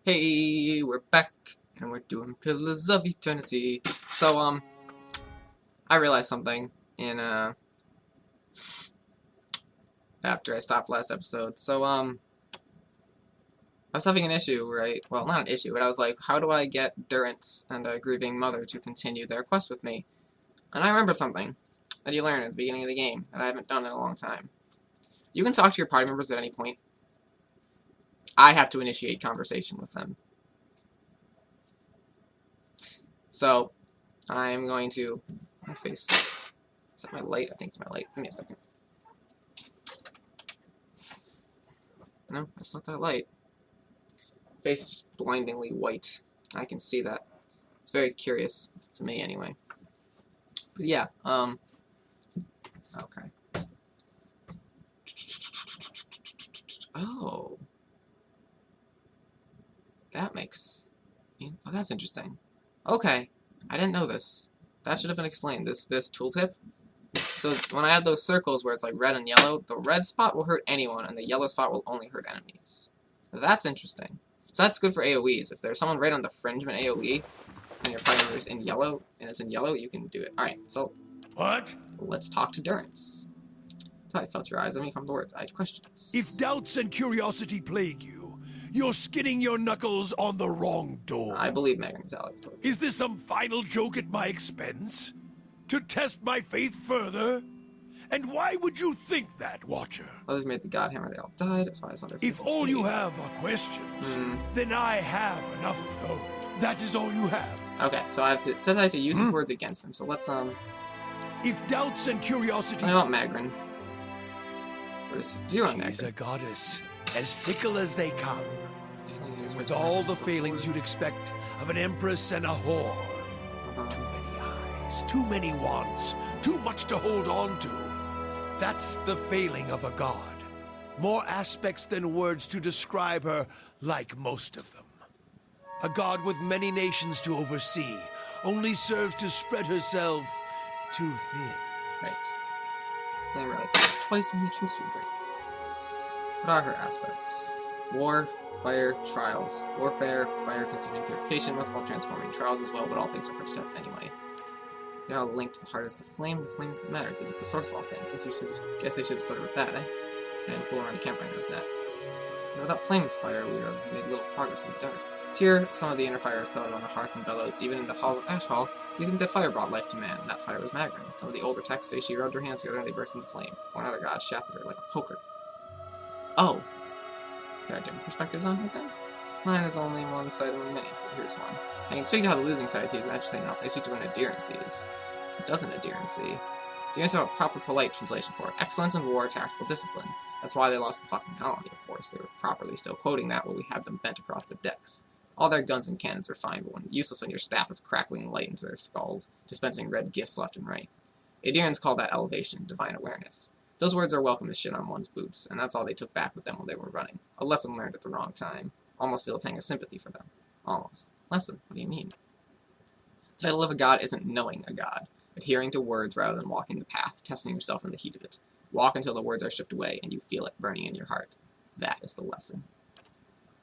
Hey, we're back, and we're doing Pillars of Eternity. So, I realized something in, after I stopped last episode. So, I was having an issue, right? Well, not an issue, but I was like, how do I get Durance and a grieving mother to continue their quest with me? And I remembered something that you learn at the beginning of the game that I haven't done in a long time. You can talk to your party members at any point. I have to initiate conversation with them. So, I'm going to... My face... Is that my light? I think it's my light. Give me a second. No, that's not that light. My face is just blindingly white. I can see that. It's very curious. To me, anyway. But yeah, okay. Oh. That makes... Oh, that's interesting. Okay. I didn't know this. That should have been explained. This tooltip. So when I have those circles where it's like red and yellow, the red spot will hurt anyone, and the yellow spot will only hurt enemies. That's interesting. So that's good for AoEs. If there's someone right on the fringe of an AoE, and your party member's in yellow, and it's in yellow, you can do it. Alright, so... What? Let's talk to Durance. I felt your eyes. Let me come to words. I had questions. If doubts and curiosity plague you, you're skinning your knuckles on the wrong door. I believe Megan's Alex. Is this some final joke at my expense? To test my faith further? And why would you think that, Watcher? Others made the God Hammer. They all died. That's why it's under. If all you have are questions, then I have enough of those. That is all you have. Okay, so I have to. It says I have to use his words against him. So let's If doubts and curiosity. I want Magrin. What is you on She's Magrin? a goddess, as fickle as they come, with all the failings you'd expect of an empress and a whore. Too many eyes, too many wants, too much to hold on to. That's the failing of a god. More aspects than words to describe her, like most of them. A god with many nations to oversee, only serves to spread herself too thin. Right. So I really twice when you choose two braces. What are her aspects? War, fire, trials. Warfare, fire consuming purification, most of all transforming. Trials as well, but all things are put to test anyway. They are linked to the heart as the flame. The flame is what matters. It is the source of all things. Guess they should have started with that, eh? And cool around the campfire knows that. And without flame as fire, we would have made little progress in the dark. Here, some of the inner fire is tilled on the hearth and bellows, even in the halls of Ash Hall. You think that fire brought life to man. That fire was Magrin. Some of the older texts say she rubbed her hands together and they burst into flame. One other god shafted her like a poker. Oh. There are different perspectives on it then? Mine is only one side among many. Here's one. I can speak to how the losing side sees, and I just think no, they speak to what an adherent sees. What doesn't adherent see? Adherents have a proper polite translation for it. Excellence in war, tactical discipline. That's why they lost the fucking colony, of course. They were properly still quoting that while we had them bent across the decks. All their guns and cannons are fine, but useless when your staff is crackling light into their skulls, dispensing red gifts left and right. Adherents call that elevation, divine awareness. Those words are welcome as shit on one's boots, and that's all they took back with them while they were running. A lesson learned at the wrong time. Almost feel a pang of sympathy for them. Almost. Lesson? What do you mean? The title of a god isn't knowing a god. Adhering to words rather than walking the path, testing yourself in the heat of it. Walk until the words are stripped away and you feel it burning in your heart. That is the lesson.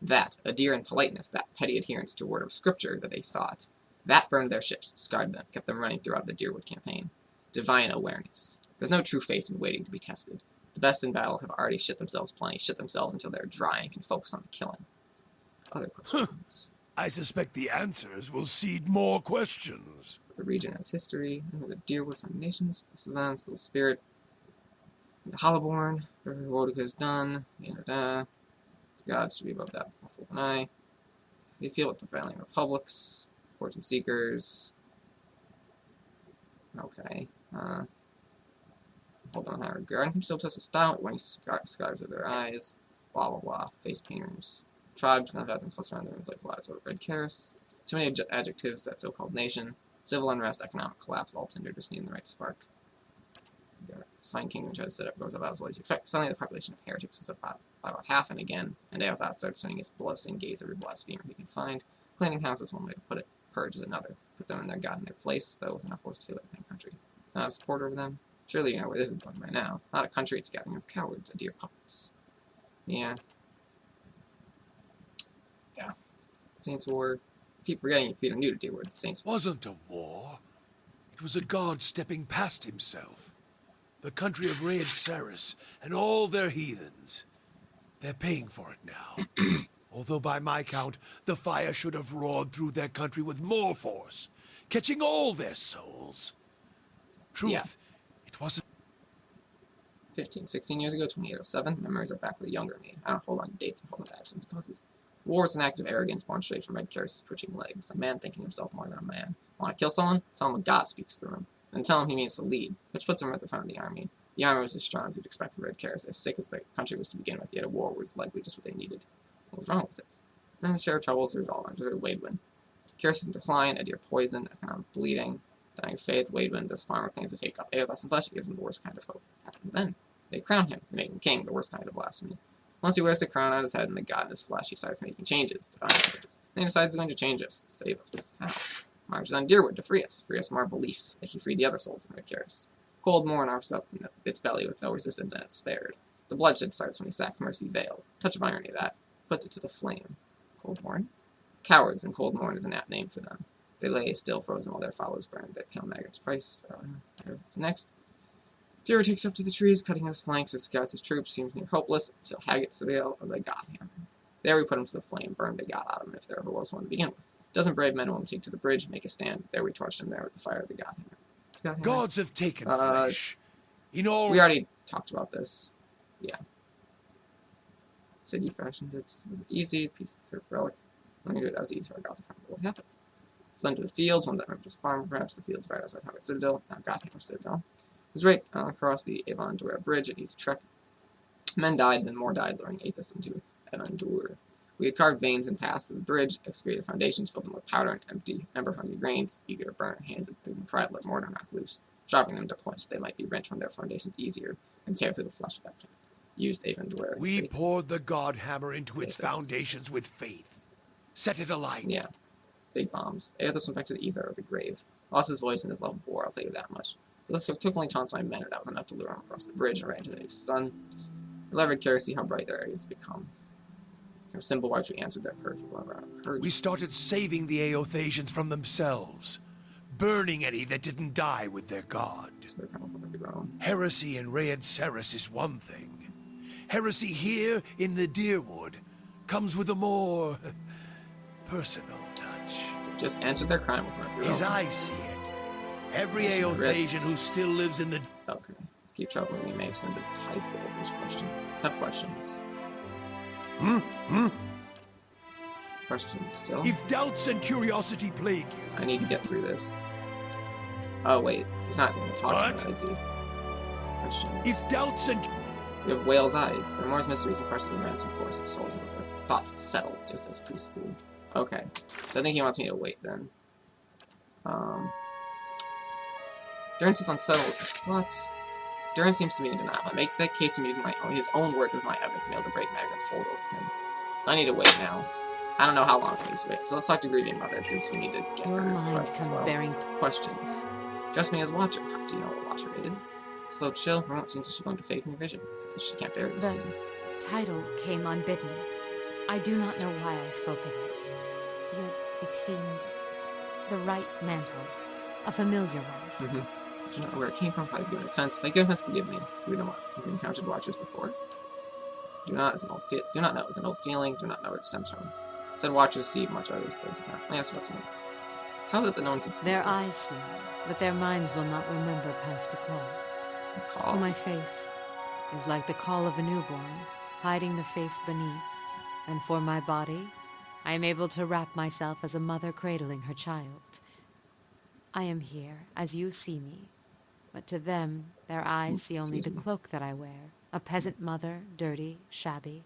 That, adherent politeness, that petty adherence to a word of scripture that they sought, that burned their ships, scarred them, kept them running throughout the Deerwood campaign. Divine awareness. There's no true faith in waiting to be tested. The best in battle have already shit themselves plenty, shit themselves until they're dry and can focus on the killing. Other questions? I suspect the answers will seed more questions. The region has history, the Deerwoods have nations, plus events, the spirit, the Hollowborn, whatever Wodica has done, the gods should be above that before full an eye. They feel with the Valiant Republics, Fortune Seekers. Okay. Hold on, high regard. I'm still obsessed with style, wearing scars of their eyes. Blah blah blah. Face painters. Tribes, kind of evidence what's around their like flies or red Karis. Too many adjectives, that so-called nation. Civil unrest, economic collapse, all tinder just needing the right spark. This fine kingdom tries to set up goes up as well as you expect. Suddenly the population of heretics is up by about half, and again, and Aothat starts swinging his blood-stained gaze every blasphemer he can find. Cleaning house is one way to put it. Purge is another. Put them in their god in their place, though with enough force to heal their country. Not a supporter of them? Surely you know where this is going by now. Not a country, it's a gathering of cowards, a deer puppets. Yeah. Saints War. Keep forgetting if you are new to Deerwood. Saints War. Wasn't a war. It was a god stepping past himself. The country of Raed Saris and all their heathens. They're paying for it now. Although by my count, the fire should have roared through their country with more force, catching all their souls. Truth, Yeah. it wasn't... 15, 16 years ago, 2807. Memories are back with a younger me. I don't hold on to dates and hold on to actions causes. War is an act of arrogance born straight from Red Karis' twitching legs. A man thinking himself more than a man. Want to kill someone? Tell him what God speaks through him. And tell him he means to lead, which puts him at the front of the army. The army was as strong as you'd expect from Red Karis, as sick as the country was to begin with, yet a war was likely just what they needed. What was wrong with it? Then the share of troubles, there was all under Waidwin. Karis in decline, Edir poison, economic bleeding, dying of faith, Waidwin, this farmer claims to take up Aothas and flesh, it gives him the worst kind of hope. And then, they crown him, they make him king, the worst kind of blasphemy. Once he wears the crown on his head and the god in his flesh, he starts making changes, divine changes. Then he decides he's going to change us, save us. How? Marches on Deerwood to free us from our beliefs, like he freed the other souls in Red Karis. Cold Morn arcs up in its belly with no resistance, and it's spared. The bloodshed starts when he sacks Mercy Vale. Touch of irony, that. Puts it to the flame. Cold Morn? Cowards, and Cold Morn is an apt name for them. They lay still frozen while their followers burned. They pale Maggot's price. Next. Deer takes up to the trees, cutting his flanks as scouts his troops, seems near hopeless, until Haggett's Vale, or they got him. There we put him to the flame, burned they got at him, if there ever was one to begin with. Dozen brave men won't take to the bridge and make a stand. There we torched him there with the fire of the Godhammer. Gods have taken flesh. In all... We already talked about this. Yeah. City fashioned it. Was it easy? Piece of the relic. Let me do it. That was easy. I got the problem. What happened? Fled to the fields. One that remembered his farm, perhaps the fields right outside Howard Citadel. Now Godhammer Citadel. It was right across the Avon Dura Bridge. An easy trek. Men died, and then more died, luring Aethys into Avon Dura. We had carved veins and paths to the bridge, excavated foundations, filled them with powder and empty, ember-hungry grains, eager to burn our hands and through them tried let mortar knock loose, sharpening them to points so they might be rent from their foundations easier and tear through the flesh of that plant. Used Avon Dura. We poured the Godhammer into its foundations with faith. Set it alight. Yeah. Big bombs. Aethys went back to the ether of the grave. Lost his voice in his love of war, I'll tell you that much. So it took only taunts my men, and that was enough to lure him across the bridge and right into the new sun. I levered care to see how bright their arrogance become. Simple why we answered their purge. We started saving the Aothasians from themselves, burning any that didn't die with their god. So Heresy in Raed Saris is one thing. Heresy here in the Deerwood comes with a more personal touch. So just answered their crime with my As I see it, every Aothasian who still lives in the... Okay. Keep traveling, we may extend the tide to each question. Have questions. Questions still? If doubts and curiosity plague you... I need to get through this. Oh, wait. He's not going to talk to me, I see. Questions. If doubts and... We have whale's eyes. There are more mysteries and pressing events, of course, of souls and earth. Thoughts settled, just as priests do. Okay. So I think he wants me to wait, then. Durance is unsettled. What? Durance seems to be in denial. I make that case from using his own words as my evidence to be able to break Maggot's hold over him. So I need to wait now. I don't know how long I need to wait. So let's talk to Grieving Mother, because we need to get Your her mind requests comes as well. bearing Questions. Just me as Watcher. How do you know what Watcher is? Slow chill. Remote seems she's going to fade from your vision. She can't bear to see. The title came unbidden. I do not know why I spoke of it. Yet it seemed the right mantle. A familiar one. I don't know where it came from. Probably given offense. If I give offense, forgive me. We don't want. Have you encountered Watchers before? Do not know. It's an old feeling. Do not know where it stems from. Said Watchers see much others. Those do not. I asked what's in this. How is it that no one can see? Their eyes see, but their minds will not remember past the call. The call? My face is like the call of a newborn, hiding the face beneath. And for my body, I am able to wrap myself as a mother cradling her child. I am here, as you see me. But to them, their eyes see only the cloak that I wear. A peasant mother, dirty, shabby,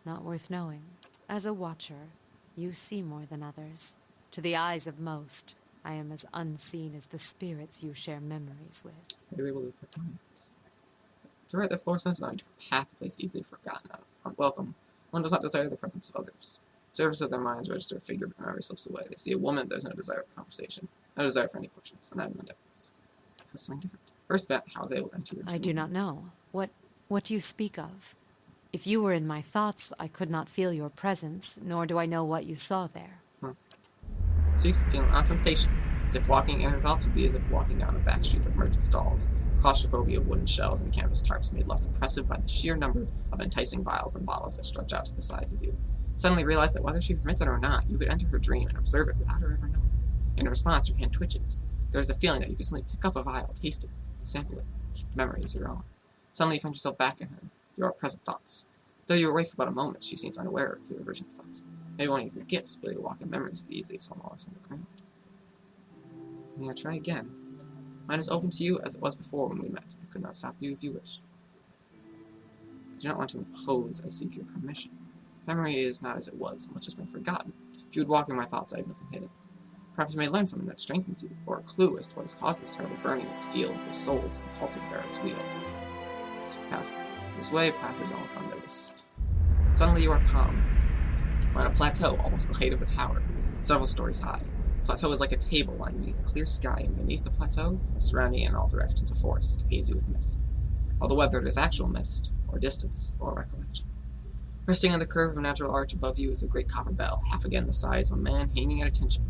not worth knowing. As a watcher, you see more than others. To the eyes of most, I am as unseen as the spirits you share memories with. Maybe we'll look for times. To write the floor sense on a different path, a place easily forgotten, unwelcome. One does not desire the presence of others. Surface of their minds register a figure, but memory slips away. They see a woman, there's no desire for conversation. No desire for any questions. I'm not even this. It's something different. First bet, how was I able to enter your I do not know. What do you speak of? If you were in my thoughts, I could not feel your presence, nor do I know what you saw there. She used to feel an odd sensation, as if walking in her thoughts would be as if walking down a back street of merchant stalls. Claustrophobia of wooden shelves and canvas tarps made less oppressive by the sheer number of enticing vials and bottles that stretch out to the sides of you. Suddenly realized that whether she permits it or not, you could enter her dream and observe it without her ever knowing. In response, your hand twitches. There's the feeling that you can suddenly pick up a vial, taste it, sample it, keep memories your own. Suddenly you find yourself back in her, your present thoughts. Though you were away for but a moment, she seemed unaware of your original thoughts. Maybe one of your gifts, ability to walk in memories as easily as someone walks on the ground. May I try again? Mine is open to you as it was before when we met. I could not stop you if you wished. I do not want to impose, I seek your permission. Memory is not as it was, much has been forgotten. If you would walk in my thoughts, I have nothing hidden. Perhaps you may learn something that strengthens you, or a clue as to what has caused this terrible burning of the fields of souls and halted Barrett's wheel. She passes this way, passes almost unnoticed. Suddenly you are calm. We're on a plateau, almost the height of a tower, several stories high. The plateau is like a table lying beneath a clear sky, and beneath the plateau, surrounding in all directions, a forest, hazy with mist. Although whether it is actual mist, or distance, or recollection. Resting on the curve of a natural arch above you is a great copper bell, half again the size of a man hanging at attention.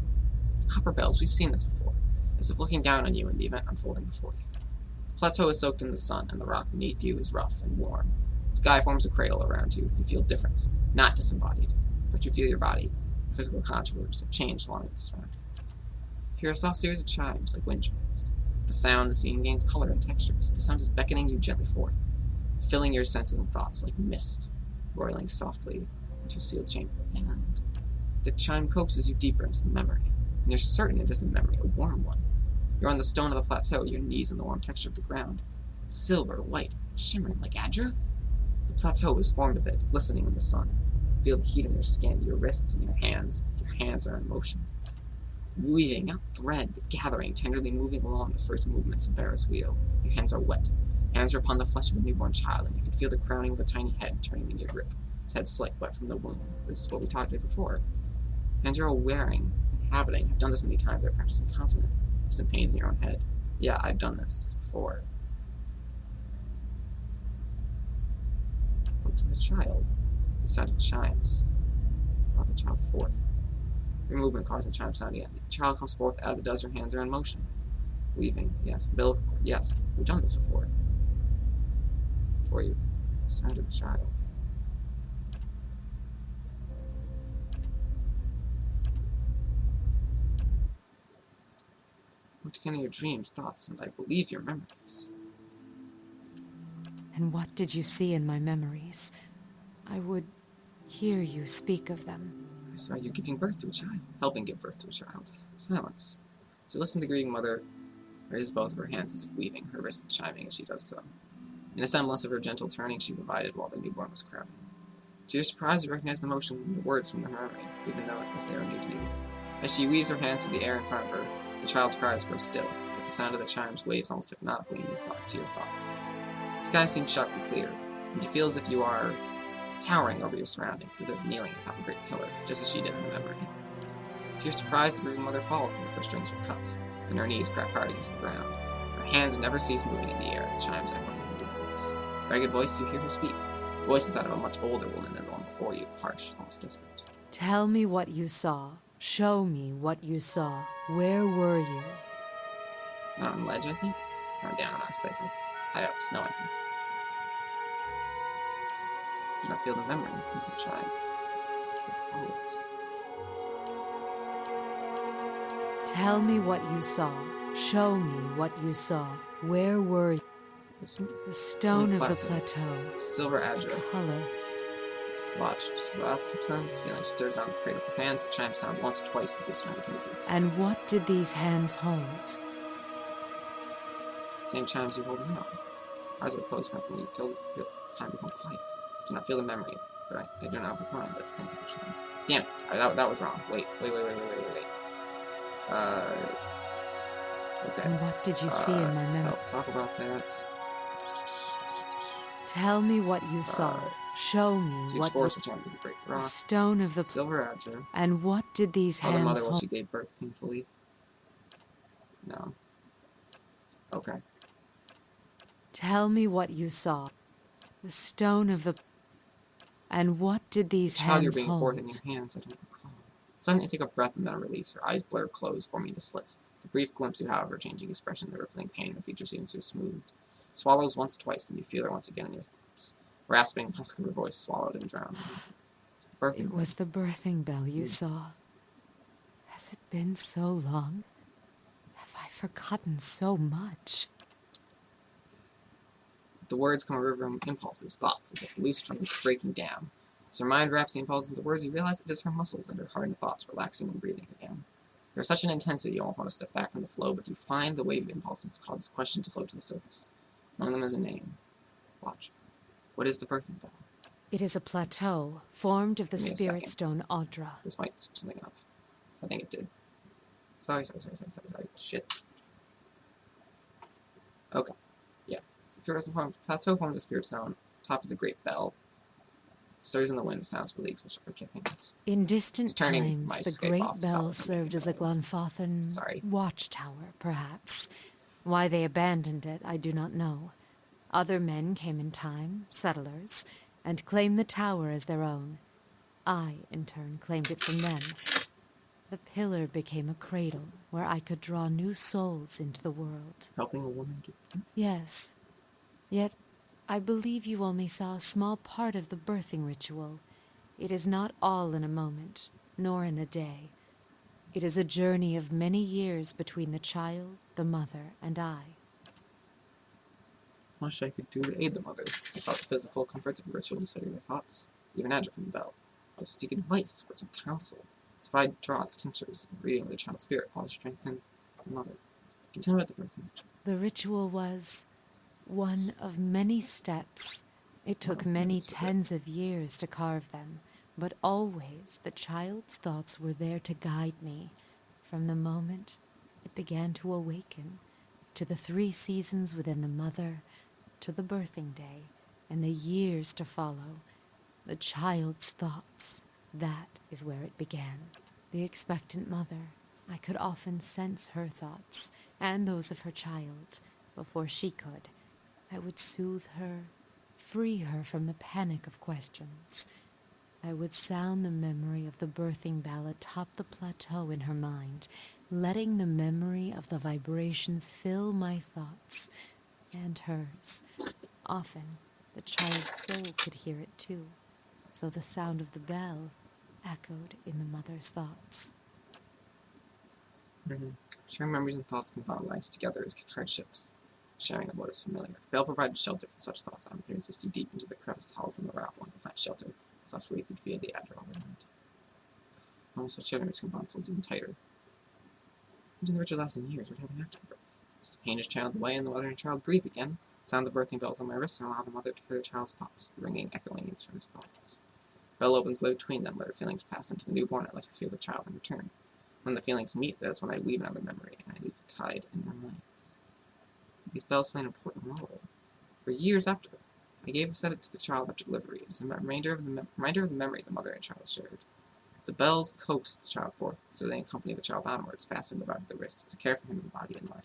Copper bells, we've seen this before, as if looking down on you in the event unfolding before you. The plateau is soaked in the sun, and the rock beneath you is rough and warm. The sky forms a cradle around you. You feel different, not disembodied, but you feel your body, your physical contours have changed along with the surroundings. You hear a soft series of chimes, like wind chimes. The sound, the scene gains color and textures. The sound is beckoning you gently forth, filling your senses and thoughts like mist, roiling softly into a sealed chamber. And the chime coaxes you deeper into the memory. And you're certain it is a memory, a warm one. You're on the stone of the plateau, your knees in the warm texture of the ground. Silver, white, shimmering like Adra? The plateau is formed of it, glistening in the sun. Feel the heat in your skin, your wrists and your hands. Your hands are in motion. Weaving, not thread, but gathering, tenderly moving along the first movements of Barrett's wheel. Your hands are wet. Hands are upon the flesh of a newborn child, and you can feel the crowning of a tiny head turning in your grip. Its head slight, wet from the womb. This is what we talked about before. Hands you're all wearing, inhabiting. I've done this many times. I've practiced in confidence. Distant pains in your own head. Yeah, I've done this before. Looks like a child. The sound of chimes. Draw the child forth. Your movement causes the chime sound again. The child comes forth as it does. Your hands are in motion. Weaving, yes. Umbilical cord, yes. We've done this before. Before you sounded the child. Looked again in your dreams, thoughts, and I believe your memories. And what did you see in my memories? I would hear you speak of them. I saw you giving birth to a child, helping give birth to a child. Silence. So listen to the grieving mother raises both of her hands as if weaving, her wrists chiming as she does so. In a semblance of her gentle turning, she provided while the newborn was crowning. To your surprise, you recognize the motion and the words from the memory, even though it was there new to you. As she weaves her hands through the air in front of her, the child's cries grow still, but the sound of the chimes waves almost hypnotically in your to your thoughts. The sky seems sharply clear, and you feel as if you are towering over your surroundings, as if kneeling atop a great pillar, just as she did in the memory. To your surprise, the grieving mother falls as if her strings were cut, and her knees crack hard against the ground. Her hands never cease moving in the air, the chimes echoing in her movements. Ragged voice, you hear her speak. The voice is that of a much older woman than the one before you, harsh, almost desperate. Tell me what you saw. Show me what you saw. Where were you? Not on the ledge, I think. Or down on a slice of high up snow, I think. Do not feel the memory of the chime. Recall it. Tell me what you saw. Show me what you saw. Where were you? Is it this one? The stone of the Plateau. plateau. Silver Its Adra. color. Watched. Last sounds, feeling stirs on the cradle of her hands. The chimes sound once, twice as they surround the movement. And what did these hands hold? Same chimes you hold now. Eyes are closed for me until you feel time become quiet. Do not feel the memory, but I do not recline, but thank you for trying. Damn it, that was wrong. Wait. Okay. And what did you see in my memory? I'll talk about that. Tell me what you saw. Show me Huge what force which on the great the rock. stone of the Silver Adra. And what did these Oh, the hands mother while hold? she gave birth painfully. No. Okay. Tell me what you saw. The stone of the And what did these The child you're hands bringing hold? forth in your hands, I don't recall. Suddenly, you take a breath and then a release. Her eyes blur closed, forming into slits. The brief glimpse you have of her changing expression, the rippling pain in her features seems to have smoothed. Swallows once, twice, and you feel her once again in your thoughts. Rasping, husk of her voice swallowed and drowned. It was the birthing bell you saw. Has it been so long? Have I forgotten so much? The words come a river of impulses, thoughts, as if loose strings breaking down. As her mind wraps the impulses into words, you realize it is her muscles and her heart and thoughts relaxing and breathing again. There's such an intensity you almost want to step back from the flow, but you find the wave of impulses causes questions to float to the surface. Among them is a name. Watch. What is the birthing bell? It is a plateau formed of the Give me a spirit second. stone Audra. This might screw something up. I think it did. Sorry. Shit. Okay. Yeah. Plateau formed of the spirit stone. Top is a great bell. It stirs in the wind, sounds for leagues, which are things. In distant times, the great bell served as a bells. Glenfathan watchtower, perhaps. Why they abandoned it, I do not know. Other men came in time, settlers, and claimed the tower as their own. I, in turn, claimed it from them. The pillar became a cradle where I could draw new souls into the world. Helping a woman get peace? Yes. Yet, I believe you only saw a small part of the birthing ritual. It is not all in a moment, nor in a day. It is a journey of many years between the child, the mother, and I. Much I could do to aid the mother, since I sought the physical comforts of a ritual to study their thoughts, even agile from the bell. I was seeking advice, words of counsel, to provide draughts, tinctures, reading of the child's spirit, all to strengthen the mother. Continue about the birthing. The ritual was one of many steps. It took many tens of years to carve them, but always the child's thoughts were there to guide me, from the moment it began to awaken, to the 3 seasons within the mother, to the birthing day, and the years to follow. The child's thoughts, that is where it began. The expectant mother, I could often sense her thoughts, and those of her child, before she could. I would soothe her, free her from the panic of questions. I would sound the memory of the birthing bell atop the plateau in her mind, letting the memory of the vibrations fill my thoughts and hers. Often, the child's soul could hear it too, so the sound of the bell echoed in the mother's thoughts. Sharing memories and thoughts can bond lives together as hardships. Sharing of what is familiar. The bell provided shelter for such thoughts. I'm curious to see deep into the crevice halls in the route one to find shelter. Thoughts where you could feel the edge all around. Almost such memories can bond souls even tighter. Into the ritual lasting years, what happened after the birth? As the pain is channeled away and the mother and child breathe again, sound the birthing bells on my wrist and allow the mother to hear the child's thoughts, the ringing echoing each other's thoughts. The bell opens between them, let her feelings pass into the newborn and let her feel the child in return. When the feelings meet, that is when I weave another memory, and I leave it tied in their minds. These bells play an important role. For years after, I gave a set it to the child after delivery. It is a reminder of the memory the mother and child shared. The bells coax the child forth, so they accompany the child onwards, fastened about the wrists, to care for him in body and mind.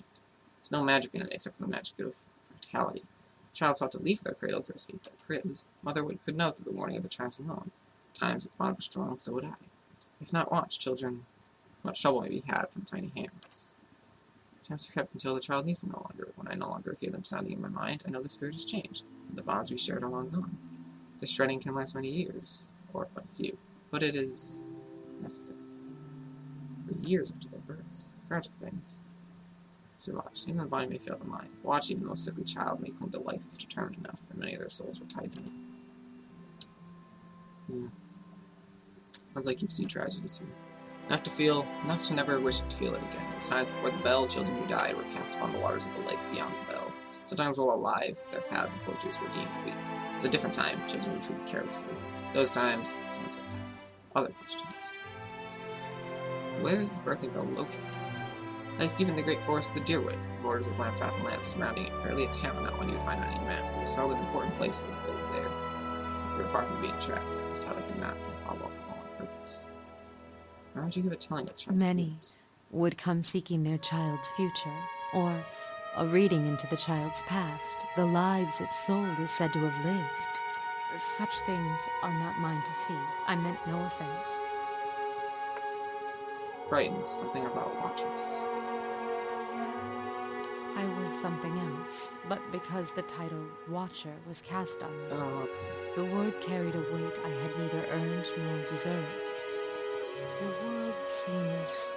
There's no magic in it except for the magic of practicality. The child sought to leave their cradles or escape their cribs. Mother could know through the warning of the chimes alone. Times that the bond was strong, so would I. If not watched, children, much trouble may be had from tiny hands. Chimes are kept until the child needs them no longer. When I no longer hear them sounding in my mind, I know the spirit has changed, and the bonds we shared are long gone. This shredding can last many years, or but a few, but it is necessary. For years after their births, fragile things survive. Even the body may fail the mind. Watch, even the most sickly child may cling to life if determined enough, and many of their souls were tied to it. Yeah. Sounds like you've seen tragedy too. Enough to never wish to feel it again. In times before the bell, children who died were cast upon the waters of the lake beyond the bell. Sometimes while alive, their paths and fortunes were deemed weak. It was a different time, children were treated carelessly. Those times, sometimes pass. Other questions. Where is the birthing bell located? Lies deep in the great forest of the Deerwood, the borders of Lamfath lands surrounding it, barely a town, not one you would find on any map. It is held an important place for those there. We were far from being tracked, just how they could not follow all on purpose. Why would you give a telling of child's Many would come seeking their child's future, or a reading into the child's past, the lives its soul is said to have lived. Such things are not mine to see. I meant no offense. frightened. Something about Watchers. I was something else, but because the title Watcher was cast on me, Oh, the word carried a weight I had neither earned nor deserved. The world seems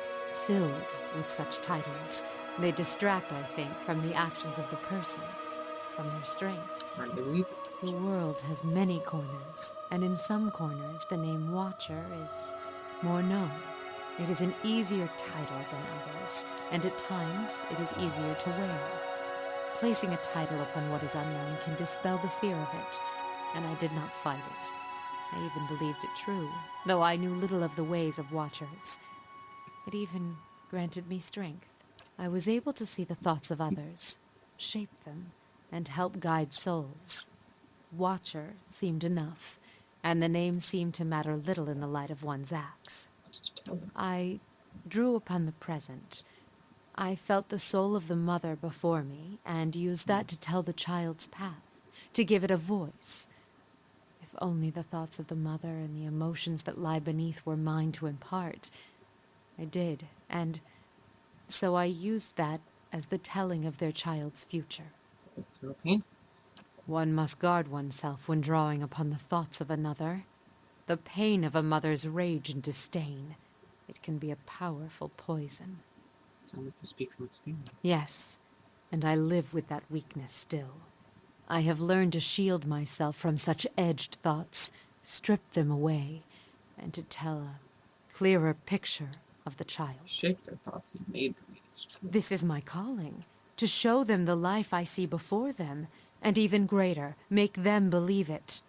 filled with such titles. They distract, I think, from the actions of the person, from their strengths. I believe The world has many corners, and in some corners the name Watcher is more known. It is an easier title than others, and at times it is easier to wear. Placing a title upon what is unknown can dispel the fear of it, and I did not fight it. I even believed it true, though I knew little of the ways of Watchers. It even granted me strength. I was able to see the thoughts of others, shape them, and help guide souls. Watcher seemed enough, and the name seemed to matter little in the light of one's acts. I drew upon the present. I felt the soul of the mother before me, and used that to tell the child's path, to give it a voice. If only the thoughts of the mother and the emotions that lie beneath were mine to impart. I did, and so I used that as the telling of their child's future. through pain. One must guard oneself when drawing upon the thoughts of another. The pain of a mother's rage and disdain. It can be a powerful poison. Sounds like you speak from experience. Yes, and I live with that weakness still. I have learned to shield myself from such edged thoughts, strip them away, and to tell a clearer picture of the child. Shape their thoughts and made them age true. This is my calling, to show them the life I see before them, and even greater, make them believe it.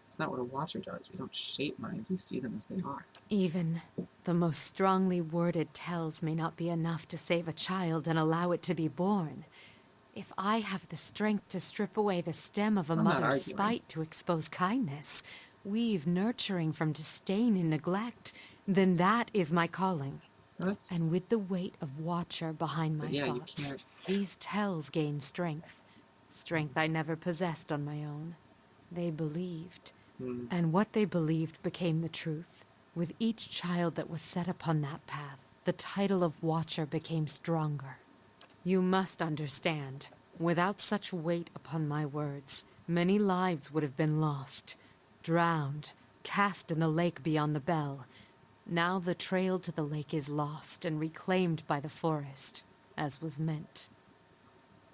It's not what a Watcher does. We don't shape minds, we see them as they are. Even the most strongly worded tells may not be enough to save a child and allow it to be born. If I have the strength to strip away the stem of a I'm not mother's arguing. spite to expose kindness, weave nurturing from disdain and neglect, then that is my calling. That's... And with the weight of Watcher behind my But yeah, you thoughts, can't- these tells gain strength. Strength I never possessed on my own. They believed. And what they believed became the truth. With each child that was set upon that path, the title of Watcher became stronger. You must understand, without such weight upon my words, many lives would have been lost, drowned, cast in the lake beyond the bell. Now the trail to the lake is lost and reclaimed by the forest, as was meant.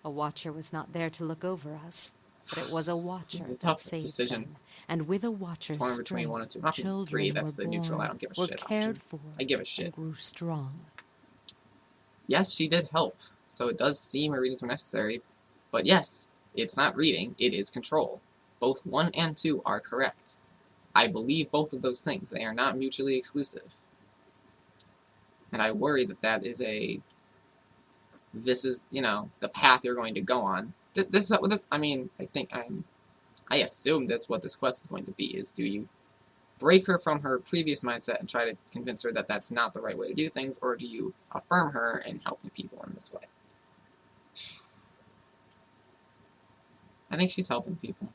A Watcher was not there to look over us, but it was a Watcher This is a that tough saved decision. them. And with a Watcher's Torn between one and two. strength, Not children three, that's were the neutral. I born, don't give a were shit cared option. for, I give a shit. and grew strong. Yes, she did help, so it does seem her readings were necessary. But yes, it's not reading, it is control. Both 1 and 2 are correct. I believe both of those things. They are not mutually exclusive. And I worry that that is a... This is, you know, the path you're going to go on. This is, I mean, I assume that's what this quest is going to be, is do you break her from her previous mindset and try to convince her that that's not the right way to do things, or do you affirm her and helping people in this way? I think she's helping people.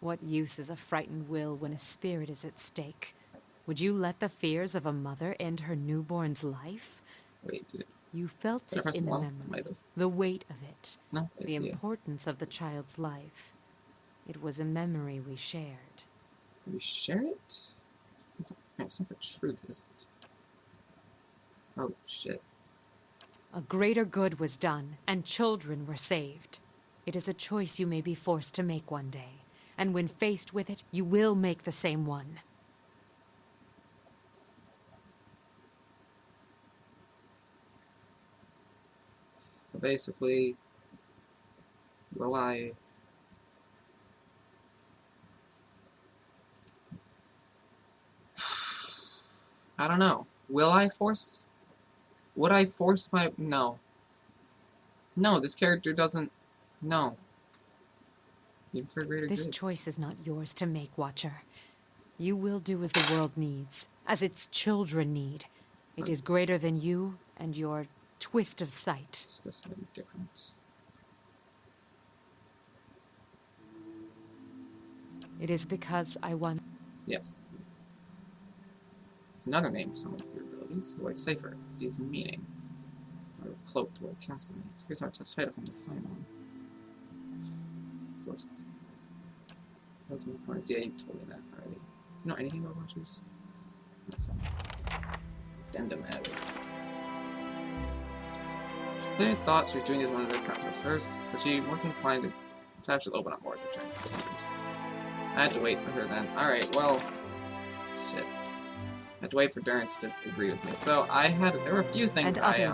What use is a frightened will when a spirit is at stake? Would you let the fears of a mother end her newborn's life? Wait, did You felt did I it press in the well? memory, Might have. the weight of it, No? the Yeah. importance of the child's life. It was a memory we shared. Can we share it? No, it's not the truth, is it? Oh, shit. A greater good was done, and children were saved. It is a choice you may be forced to make one day, and when faced with it, you will make the same one. So basically, will I don't know. Will I force... Would I force my... No. No, this character doesn't... No. Even for greater This good. choice is not yours to make, Watcher. You will do as the world needs, as its children need. It is greater than you and your twist of sight. Specifically different. It is because I want... Yes. There's another name for someone with your abilities. The white cipher. See its meaning. Or cloaked the way casting me. Here's how to touch title and define one. Sources. Those more points. Yeah, you told me that already. You know anything about watchers? That's all. Addendum added. She cleared thoughts she was doing as one of their encounters hers, but she wasn't planning to. Perhaps she'll open up more as the journey continues. I had to wait for her then. Alright, well. Shit. I had to wait for Durance to agree with me. So there were a few things I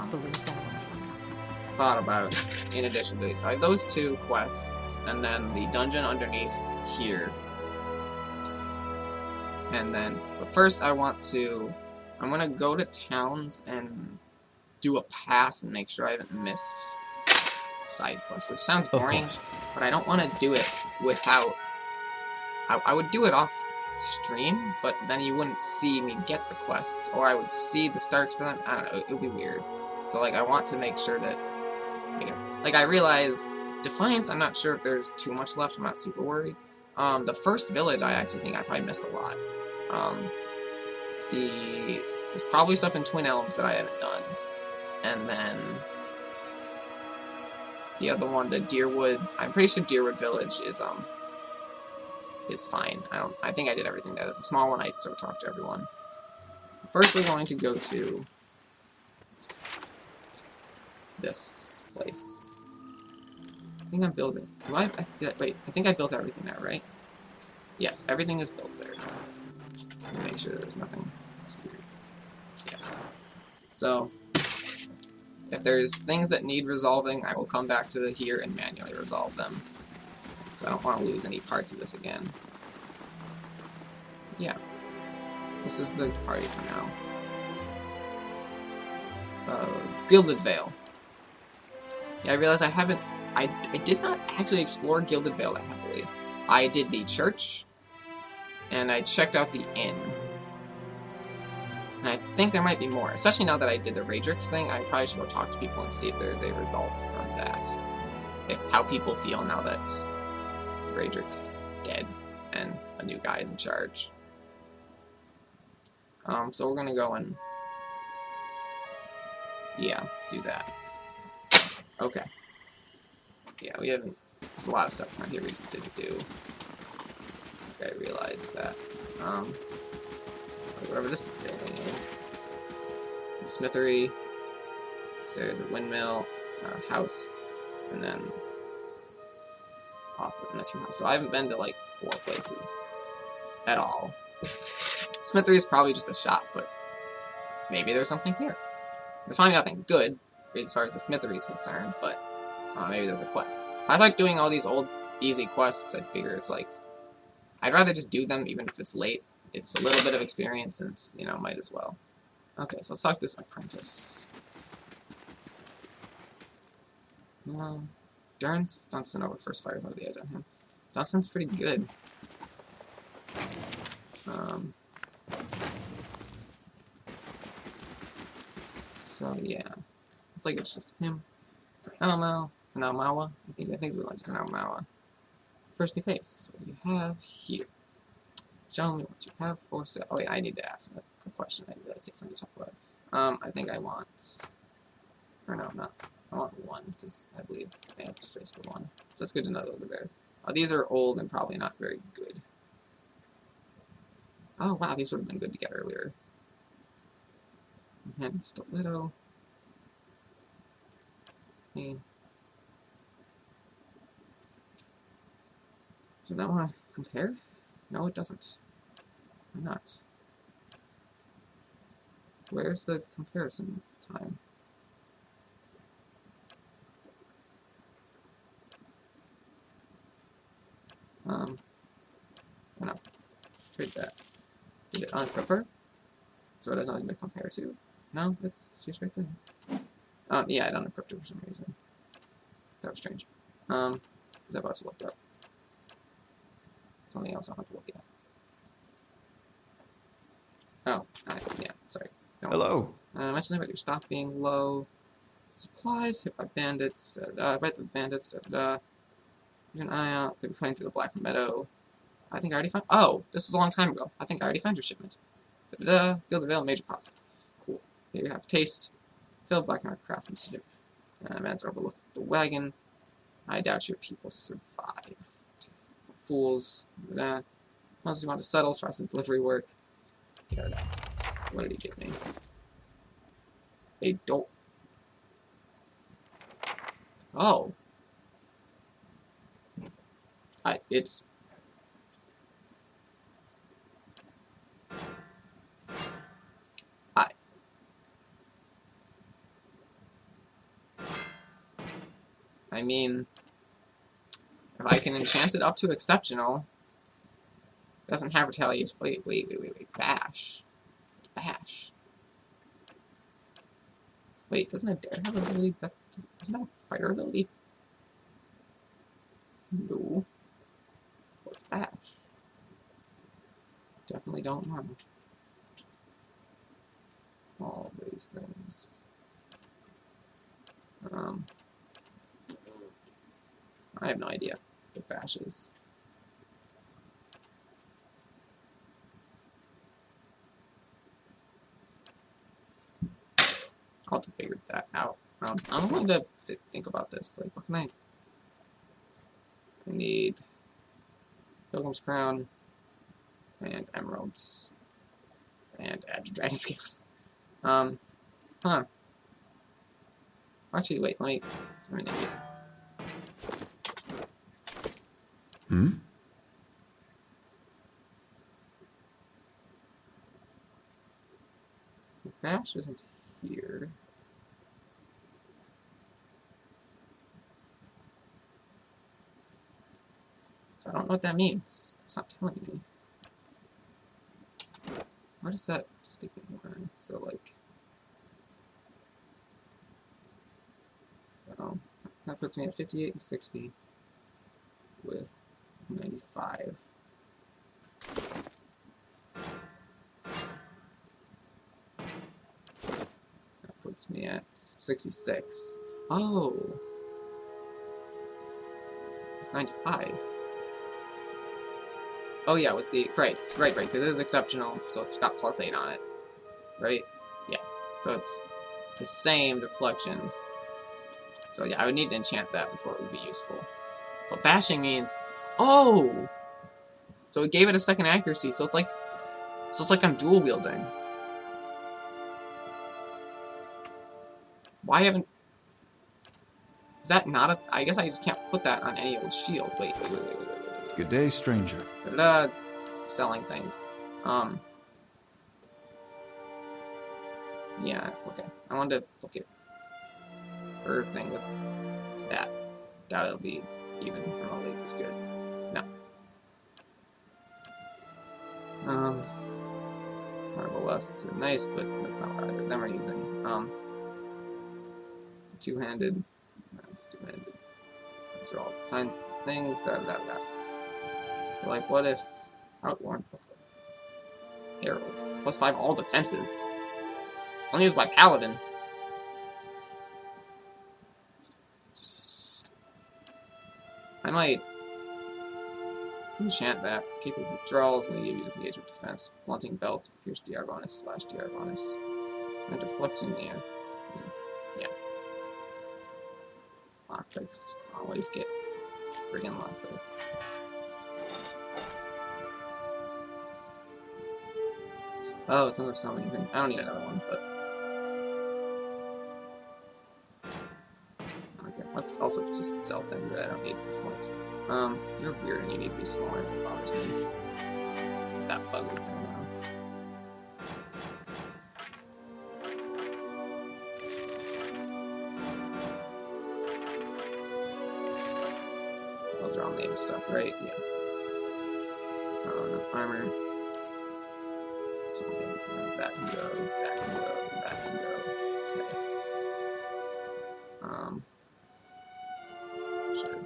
thought about in addition to these. I had those 2 quests, and then the dungeon underneath here. And then, but first I'm gonna go to towns and do a pass and make sure I haven't missed side quests, which sounds boring, but I don't want to do it without. I would do it off stream, but then you wouldn't see me get the quests, or I would see the starts for them. I don't know, it would be weird. So like, I want to make sure that, like, I realize Defiance, I'm not sure if there's too much left. I'm not super worried. The first village, I actually think I probably missed a lot. There's probably stuff in Twin Elms that I haven't done, and then the other one, the Deerwood. I'm pretty sure Deerwood Village is fine. I think I did everything there. It's a small one. I sort of talked to everyone. First, we're going to go to this place. I think I'm building. Wait, I think I built everything there, right? Yes, everything is built there. Let me make sure there's nothing here. Yes. So, if there's things that need resolving, I will come back to here and manually resolve them. I don't want to lose any parts of this again. Yeah. This is the party for now. Gilded Vale. Yeah, I realized I did not actually explore Gilded Vale that heavily. I did the church, and I checked out the inn. And I think there might be more, especially now that I did the Radrix thing. I probably should go talk to people and see if there's a result from that. How people feel now that Radrix dead and a new guy is in charge. So we're gonna go and do that. Okay. Yeah, we haven't. There's a lot of stuff around here we just didn't do. Okay, I realized that. Whatever this building is. It's a smithery. There's a windmill, a house, and then off the next house. So I haven't been to like 4 places at all. Smithery is probably just a shop, but maybe there's something here. There's probably nothing good as far as the smithery is concerned, but maybe there's a quest. I like doing all these old, easy quests. I figure it's like, I'd rather just do them even if it's late. It's a little bit of experience, and it's, might as well. Okay, so let's talk to this apprentice. Durance, Dunstan over first fires over the edge on him. Dunstan's pretty good. So yeah, it's like it's just him. It's like Naumawa. I think we're like just Naumawa. First new face. What do you have here? Show me what you have for sale. Oh wait, I need to ask a question. I realized it's something to talk about. I think I want, or no, not. I want 1 because I believe they have space for 1. So it's good to know those are there. These are old and probably not very good. Oh wow, these would have been good to get earlier. And stiletto. Okay. Does that want to compare? No, it doesn't. Why not? Where's the comparison time? No. Trade that. Did it unequip her? So it has nothing to compare to. No, she's right there. Yeah, I don't unequipped her for some reason. That was strange. Is that about to look up? Something else I'll have to look at. Oh, yeah, sorry. Hello. Mention something about your stock being low. Supplies, hit by bandits, right the bandits, keep an eye out, they're coming through the Black Meadow. I think I already found, oh, this was a long time ago. I think I already found your shipment. Da-da-da. Fill the veil, major positive. Cool. Here you have taste. Fill black and crafts and dip. Man's overlook the wagon. I doubt your people survive. Fools. Da-da. Once you want to settle, try some delivery work. Da-da. What did he give me? A dope. Oh. It's... I mean... If I can enchant it up to exceptional... It doesn't have retaliation. Wait. Bash. Bash. Wait, doesn't a dare have ability? Doesn't that a fighter ability? No. What's bash? Definitely don't know. All these things. I have no idea what bash is. I'll have to figure that out. I'm going to think about this. Like, what can I need Pilgrim's Crown and emeralds and add dragon scales. Huh. Actually, wait, let me name it. So Bash isn't here. So I don't know what that means. It's not telling me. What is that sticking order? So like, oh, that puts me at 58 and 60 with 95. That puts me at 66. Oh, 95. Oh yeah, with the right, because it is exceptional, so it's got +8 on it, right? Yes, so it's the same deflection. So yeah, I would need to enchant that before it would be useful. But bashing means, oh, so it gave it a second accuracy. So it's like I'm dual wielding. Why haven't? Is that not a? I guess I just can't put that on any old shield. Wait. Good day, stranger. Da-da-da. Selling things. Yeah, okay. I wanted to look at her thing with that. Doubt it'll be even remotely as good. No. Marble Lusts are nice, but that's not what either of them are using. It's a two-handed. That's two-handed. These are all time things. Da-da-da-da. So, like, what if Outworn Herald +5 all defenses? Only used by Paladin. I might enchant that. Capable of withdrawals when you give you disengage with defense. Blunting belts, pierce DR bonus, / DR bonus. And deflection, yeah. Lockpicks. Always get friggin' lockpicks. Oh, it's another summoning thing. I don't need another one, but... Okay, let's also just sell things that I don't need at this point. You're weird and you need to be smaller. It bothers me. That bug is there now. Those are all native stuff, right? Yeah. No armor. Something, that can go, that can go, that can go. Okay. Sure.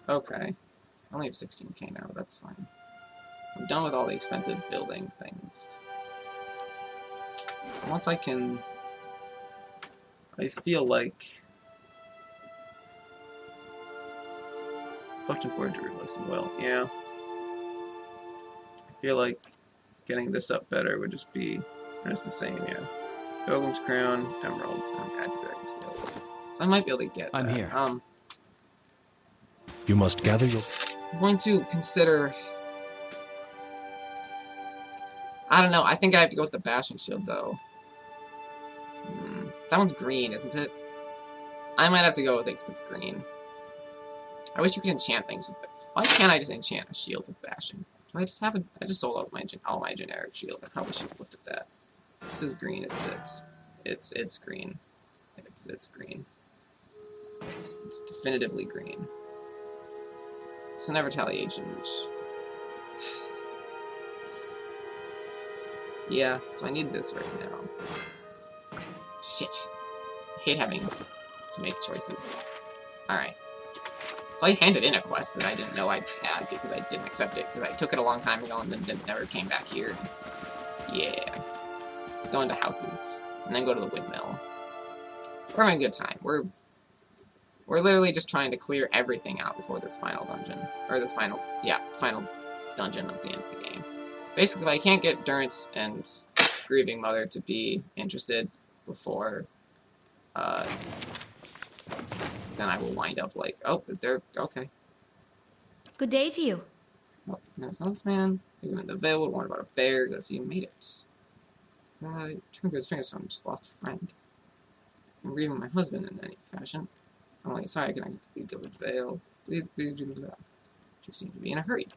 Okay. I only have 16k now, but that's fine. I'm done with all the expensive building things. So once I can... I feel like... Reflection Forge replacing will, yeah. feel like getting this up better would just be just the same, yeah. Pilgrim's Crown, Emeralds, and add Dragon Scales. So I might be able to get that. I'm here. You must gather your... I'm going to consider... I don't know, I think I have to go with the Bashing Shield, though. That one's green, isn't it? I might have to go with it because it's green. I wish you could enchant things with it. Why can't I just enchant a shield with Bashing? Do I just have a... I just sold out all my generic shield. I probably should have looked at that. This is green, isn't it? It's green. It's green. It's definitively green. So no retaliation, which... Yeah, so I need this right now. Shit. I hate having to make choices. Alright. So I handed in a quest that I didn't know I had because I didn't accept it, because I took it a long time ago and then never came back here. Yeah. Let's go into houses, and then go to the windmill. We're having a good time. We're literally just trying to clear everything out before this final dungeon. Or this final dungeon at the end of the game. Basically, if I can't get Durance and Grieving Mother to be interested before, then I will wind up like, oh, they're okay. Good day to you. Oh, there's this man. Even in the Veil, warned about a bear. Guess he made it. Turned to his fingers from just lost a friend. I'm grieving my husband in any fashion. I'm only sorry I cannot get to the Veil. She seemed to be in a hurry.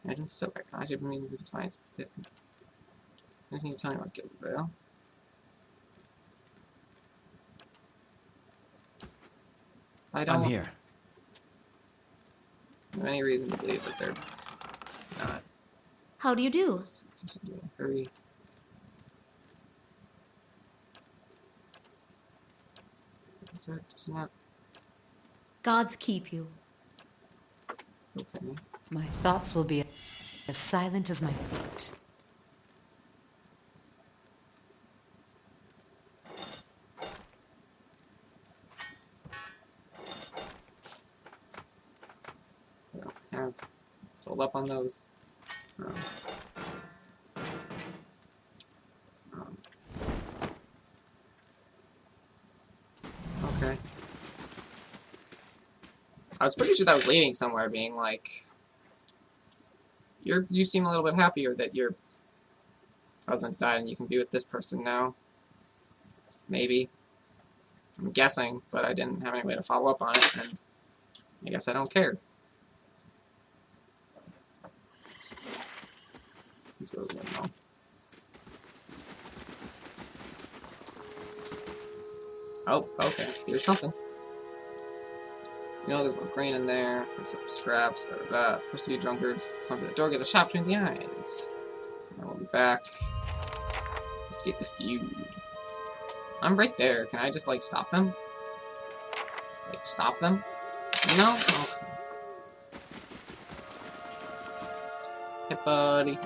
Imagine so I should mean to defiance pit. Anything you tell me about Gilded Vale? I don't I'm here. have any reason to believe that they're not. How do you do? Hurry. Is that just not Gods keep you. okay? My thoughts will be as silent as my feet. I don't have filled up on those. Okay. I was pretty sure that was leading somewhere, being like, you seem a little bit happier that your husband's died and you can be with this person now. Maybe. I'm guessing, but I didn't have any way to follow up on it, and I guess I don't care. Let's go to the windmill. Oh, okay. Here's something. You know, there's more grain in there. Put some scraps. First few drunkards come to the door, get a shot between the eyes. And we'll be back. Investigate the feud. I'm right there. Can I just, like, stop them? Like, stop them? No? Okay. Hey, buddy.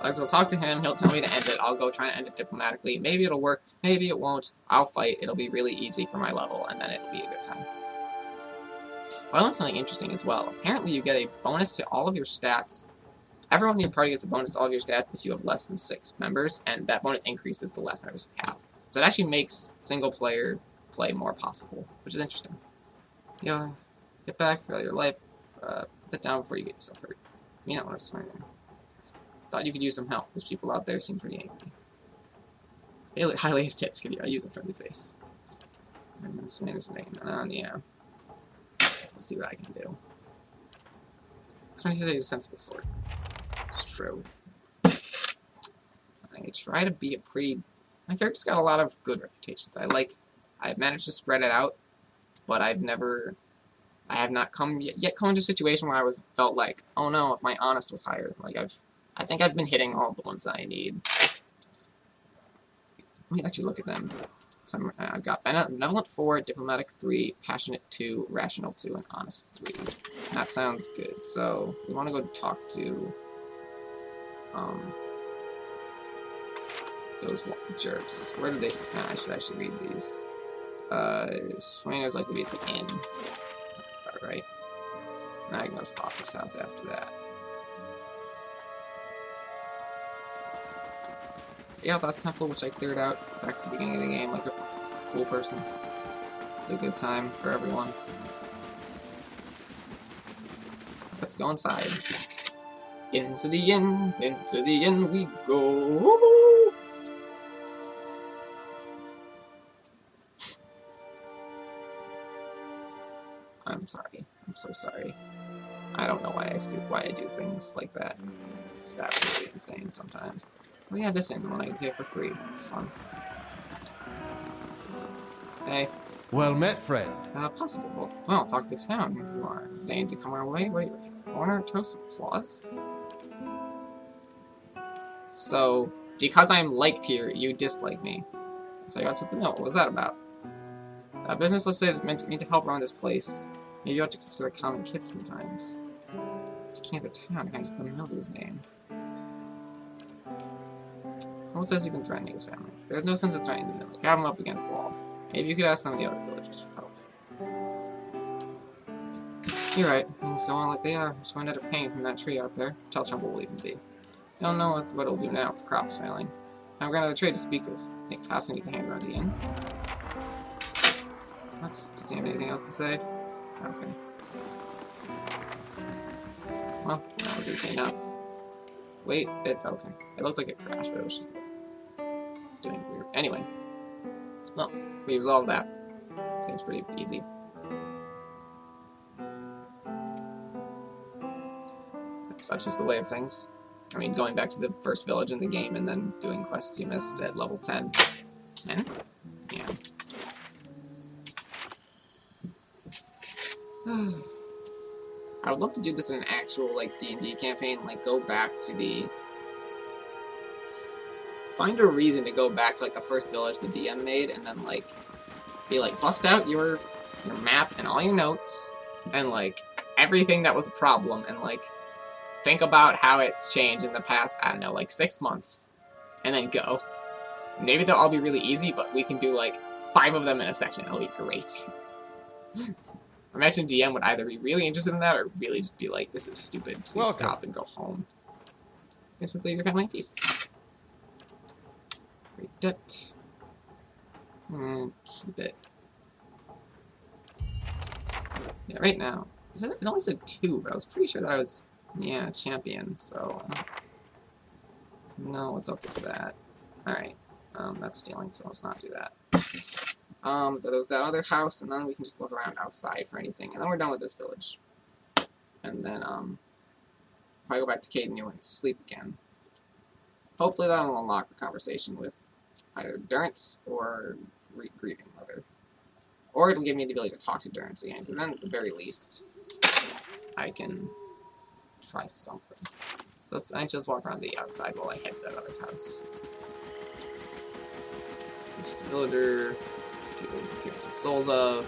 I'll talk to him, he'll tell me to end it, I'll go try to end it diplomatically. Maybe it'll work, maybe it won't. I'll fight, it'll be really easy for my level, and then it'll be a good time. Well, I learned something interesting as well. Apparently you get a bonus to all of your stats. Everyone in your party gets a bonus to all of your stats if you have less than 6 members, and that bonus increases the less members you have. So it actually makes single-player play more possible, which is interesting. Yeah, get back, feel your life, put that down before you get yourself hurt. You know what I was trying to... Thought you could use some help. Those people out there seem pretty angry. Highly his tits, could I use a friendly face? And this man is making it on, yeah. Let's see what I can do. I'm trying to use a sensible sword. It's true. I try to be a pretty... My character's got a lot of good reputations. I've managed to spread it out, but I have not yet come into a situation where I felt like, oh no, if my honest was higher. Like, I think I've been hitting all the ones that I need. Let me actually look at them. So I've got Benevolent 4, Diplomatic 3, Passionate 2, Rational 2, and Honest 3. That sounds good. So we want to go talk to those jerks. Where did they... I should actually read these. Swaino's likely to be at the inn. Sounds about right. Now I can go to Hoffer's house after that. Aelthas Temple, which I cleared out back at the beginning of the game like a cool person. It's a good time for everyone. Let's go inside. Into the inn we go. I'm sorry. I'm so sorry. I don't know why I do things like that. It's that really insane sometimes. Oh yeah, this inn one I can take for free. It's fun. Hey. Well met, friend. Possible. Well, talk to the town. You are deigning to come our way. What are you? Honor, toast, applause. So, because I'm liked here, you dislike me. So I got something else. What was that about? Business, let's say, is meant to help around this place. Maybe you ought to consider common kids sometimes. You can't the town. I can't just let him know his name. Who says you've been threatening his family? There's no sense of threatening them. You have him up against the wall. Maybe you could ask some of the other villagers for help. You're right. Things go on like they are. Just run out of pain from that tree out there. Tell Trumbull will even be. You don't know what it'll do now with the crops failing. I've got another trade to speak of. I think Pascal needs a hand around the inn. Does he have anything else to say? Okay. Well, that was easy enough. Wait, okay. It looked like it crashed, but it was just doing weird. Anyway. Well, we resolved that. Seems pretty easy. Such is the way of things. I mean, going back to the first village in the game and then doing quests you missed at level 10. 10? Yeah. I would love to do this in an actual, like, D&D campaign. Like, go back to the... Find a reason to go back to, like, the first village the DM made, and then, like, be like, bust out your map and all your notes, and, like, everything that was a problem, and, like, think about how it's changed in the past, I don't know, like 6 months, and then go. Maybe they'll all be really easy, but we can do like 5 of them in a section. It'll be great. I imagine DM would either be really interested in that or really just be like, this is stupid, please stop and go home. And simply leave your family in peace. Read it. And keep it. Yeah, right now. It only said 2, but I was pretty sure that I was... Yeah, champion, so... No, what's up with that? Alright, that's stealing, so let's not do that. There's that other house, and then we can just look around outside for anything, and then we're done with this village. And then, if I go back to Caden New and sleep again, hopefully that'll unlock a conversation with either Durance or Grieving Mother. Or it'll give me the ability to talk to Durance again, so then at the very least, I can... try something. I just walk around the outside while I head to that other house. Mr. Villager, people here to the souls of.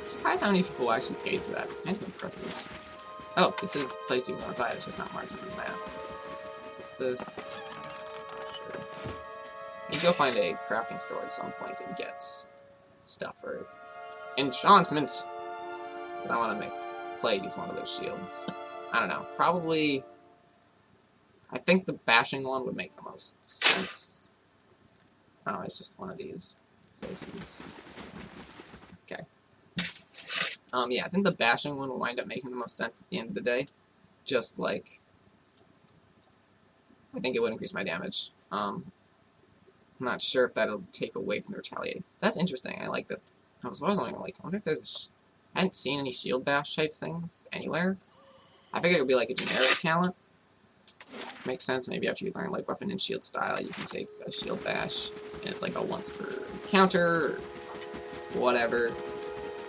I'm surprised how many people actually paid for that. It's kind of impressive. Oh, this is a place you can go inside, it's just not marked on the map. What's this? Sure. You go find a crafting store at some point and get stuff for enchantments. Because I want to use one of those shields. I don't know. Probably... I think the bashing one would make the most sense. Oh, it's just one of these places. Okay. Yeah, I think the bashing one will wind up making the most sense at the end of the day. Just like... I think it would increase my damage. I'm not sure if that'll take away from the retaliate. That's interesting. I like that. I was wondering, like, I wonder if there's... I hadn't seen any shield bash type things anywhere. I figured it would be like a generic talent. Makes sense, maybe after you learn like weapon and shield style, you can take a shield bash, and it's like a once per encounter, or whatever.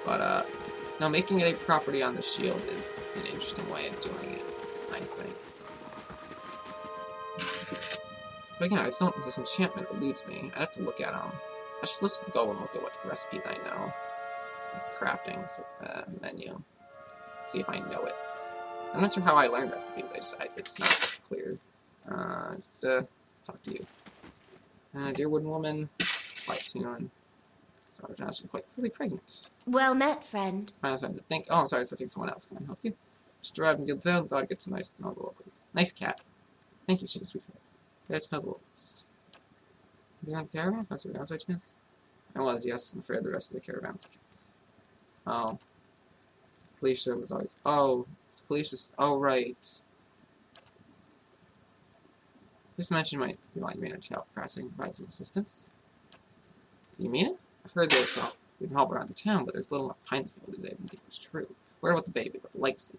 But, no, making it a property on the shield is an interesting way of doing it, I think. But again, this enchantment eludes me. I'd have to look at them. Let's go and look at what recipes I know. Crafting menu. See if I know it. I'm not sure how I learned recipes. It's not clear. Talk to you. Dear wooden woman, quite soon. Sorry, I'm actually quite clearly pregnant. Well met, friend. I was trying to think. Oh, I'm sorry. So I think someone else. Can I help you? Just arrived in Guildville. Thought I'd get some nice novel, please. Nice cat. Thank you. She's a sweet cat. That's not wolves. Do you have caravans? That's a chance. I was, yes. I'm afraid the rest of the caravans can't. Oh. Felicia was always. Oh, it's Felicia's. Oh, right. Just mentioned you might mean to help pressing, provide some assistance. You mean it? I've heard that we can help around the town, but there's little enough time to these days and think it's true. What about the baby, about the legacy?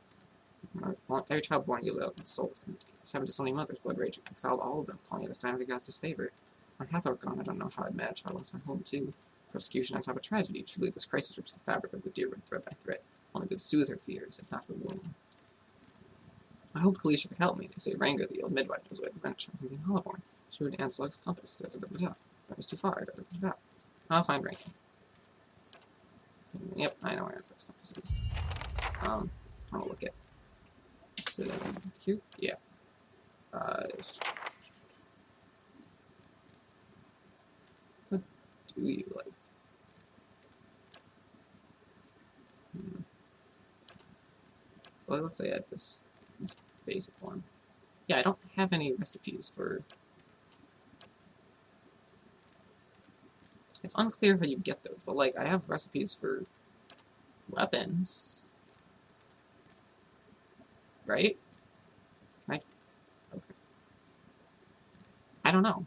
Every child born you live in souls, and having to so many mothers, blood rage, exiled all of them, calling it a sign of the gods' disfavor. When Hathor gone, I don't know how I'd manage. I lost my home too. Persecution on top of tragedy. Truly, this crisis rips the fabric of the dear one thread by thread. Only could soothe her fears, if not her wound. I hoped Felicia could help me. They say Ranger, the old midwife, knows where to venture from being Hollowborn. She would Anselog's compass. That was too far. I'll find Ranger. Yep, I know where Anselog's compass is. I'm gonna look at. Is it here? Yeah. What do you like? Well, let's say I have this basic one. Yeah, I don't have any recipes for. It's unclear how you get those, but like I have recipes for weapons, right? Okay. I don't know.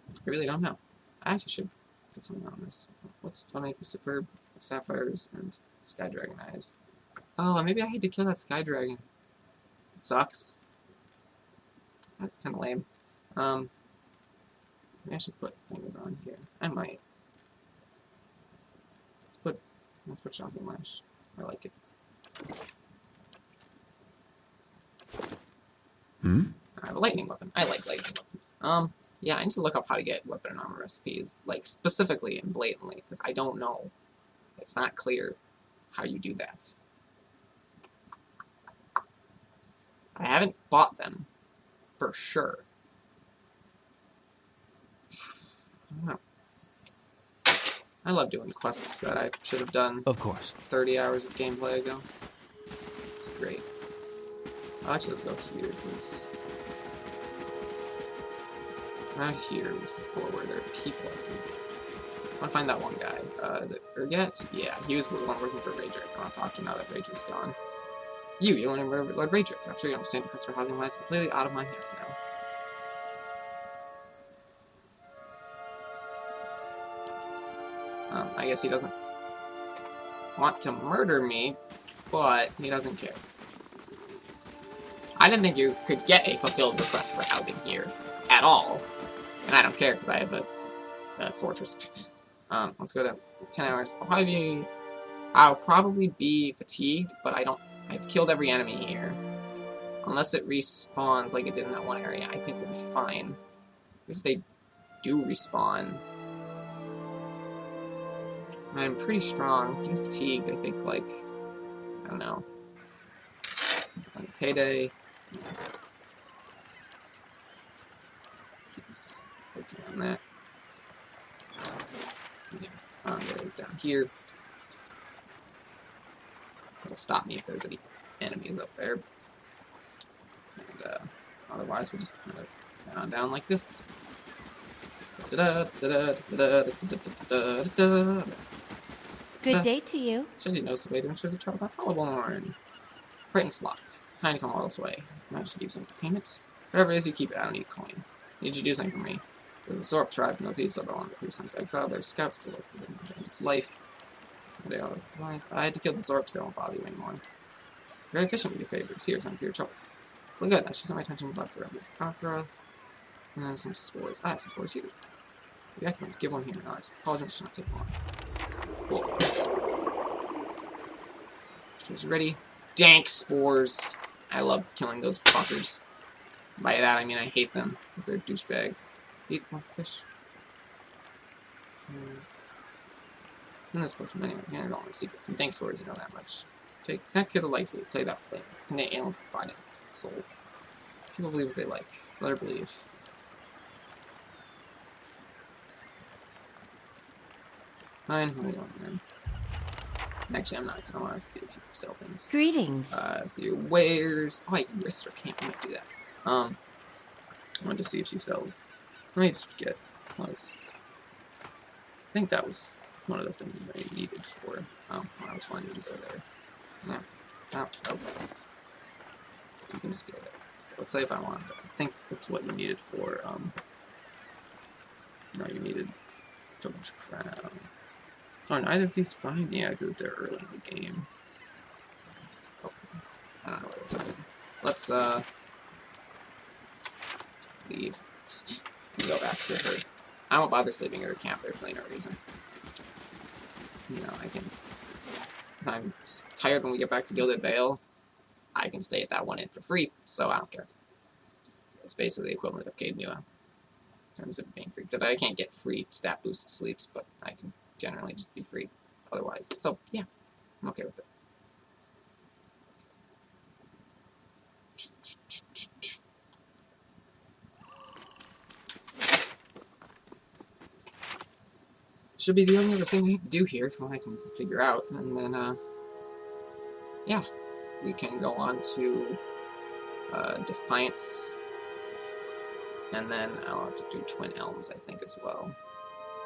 I really don't know. I actually should put something on this. What's funny for superb sapphires and sky dragon eyes? Oh, maybe I had to kill that sky dragon. It sucks. That's kind of lame. Maybe I should put things on here. I might. Let's put shocking lash. I like it. I have a lightning weapon. I like lightning weapon. Yeah, I need to look up how to get weapon and armor recipes, like specifically and blatantly, because I don't know. It's not clear how you do that. I haven't bought them, for sure. I don't know. I love doing quests that I should have done. Of course. 30 hours of gameplay ago. It's great. Oh, actually, let's go here, because around here was before where there are people, I think. I want to find that one guy. Is it Urget? Yeah, he was the one working for Raedric. I want to talk to him now that Raedric's gone. You want to murder Lord Raedric. I'm sure you understand because your housing lies completely out of my hands now. I guess he doesn't want to murder me, but he doesn't care. I didn't think you could get a fulfilled request for housing here at all. And I don't care because I have a fortress. Let's go to 10 hours. I'll probably be fatigued, but I've killed every enemy here. Unless it respawns like it did in that one area, I think we'll be fine. If they do respawn, I'm pretty strong. I'm fatigued, I think, like, I don't know. On payday, yes. Just working on that. Yes, found it is down here. It'll stop me if there's any enemies up there. And otherwise, we'll just kind of head on down like this. Good day to you. Shindy knows the way to ensure the child's not Hollowborn. Frightened flock. Kind to come all this way. Managed to give some payments. Whatever it is, you keep it. I don't need coin. Need you to do something for me. There's a Zorp tribe knows these little on the Crucine's exile. There's scouts to look for them in his life. I had to kill the Zorps, they won't bother you anymore. Very efficient with your favors. Here's some for your trouble. So good, that's just my attention about the remove Aphra. And then some spores. I have some spores here. Be excellent. Give one here. No, it's college should not take long. Cool. Spores ready. Dank spores. I love killing those fuckers. By that I mean I hate them, because they're douchebags. Eat more fish. In this potion, anyway, handed all my secrets. Some dank spores, you know that much. Take that kid the likes it. Tell you that thing. Convey ailments to the body, to the soul. People believe as they like. So let her believe. Fine, what are you doing, man? Actually, I'm not, because I want to see if you sell things. Greetings. So your wares. Oh, I can risk or can't. I might do that. I wanted to see if she sells. Let me just get, like, I think that was one of the things that I needed for, oh, I was wanting to go there. No, stop, okay. You can just go there. So let's say if I wanted to, I think that's what you needed for, no, you needed too much crown. Are neither of these fine? Yeah, because they're early in the game. Okay. I don't know what's happening. Let's, leave. And go back to her. I won't bother sleeping at her camp there for no reason. You know, I can... If I'm tired when we get back to Gilded Vale, I can stay at that one inn for free, so I don't care. So it's basically the equivalent of Cave Nua in terms of being free. Except I can't get free stat boost sleeps, but I can generally just be free otherwise. So, yeah, I'm okay with it. Should be the only other thing we have to do here, from what I can figure out. And then, yeah, we can go on to Defiance. And then I'll have to do Twin Elms, I think, as well.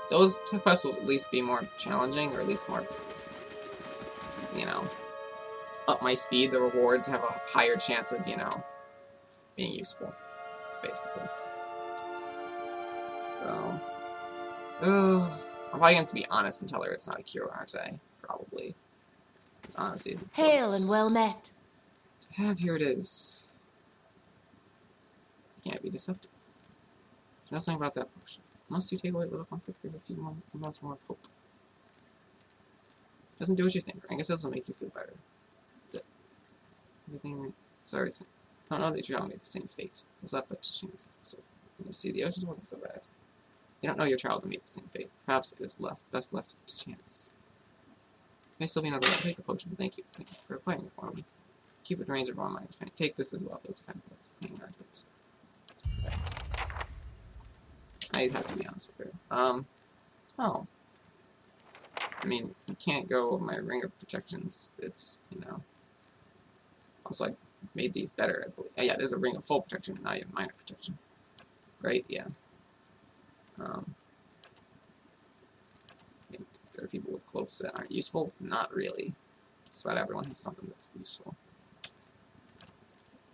Those quests will at least be more challenging, or at least more, you know, up my speed. The rewards have a higher chance of, you know, being useful, basically. So, I'm probably going to be honest and tell her it's not a cure, aren't I? Probably. Because honesty is important. Hail and well met. Here it is. You can't be deceptive. You know something about that potion. Must you take away a little comfort, give a few months more of hope. Doesn't do what you think, right? I guess it doesn't make you feel better. That's it. Everything. Sorry, don't know that you all made the same fate. It's up to chance. So when you see the oceans wasn't so bad. You don't know your child will meet the same fate. Perhaps it is best left to chance. May still be another way to take the potion. Thank you. Thank you for acquiring it for me. Keep it in range of all mine. Take this as well. Those kind of things. Paying our bits. I'd have to be honest with her. Oh. I mean, you can't go with my Ring of Protections. It's, you know. Also, I made these better, I believe. Oh, yeah, there's a Ring of Full Protection, and now you have Minor Protection. Right? Yeah. I think there are people with cloaks that aren't useful. Not really. Just about everyone has something that's useful.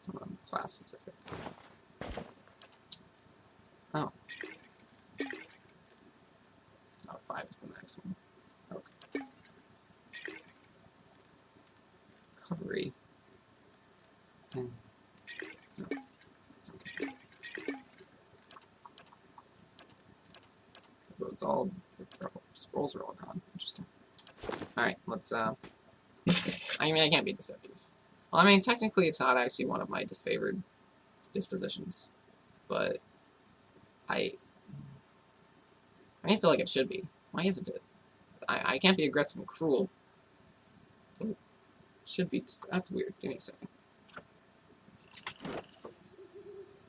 Some of them class specific. Oh. Oh, 5 is the maximum. Okay. Recovery. No. Okay. Those all, the scrolls are all gone. Interesting. Alright, let's, I mean, I can't be deceptive. Well, I mean, technically it's not actually one of my disfavored dispositions, but I feel like it should be. Why isn't it? I can't be aggressive and cruel. It should be. That's weird. Give me a second.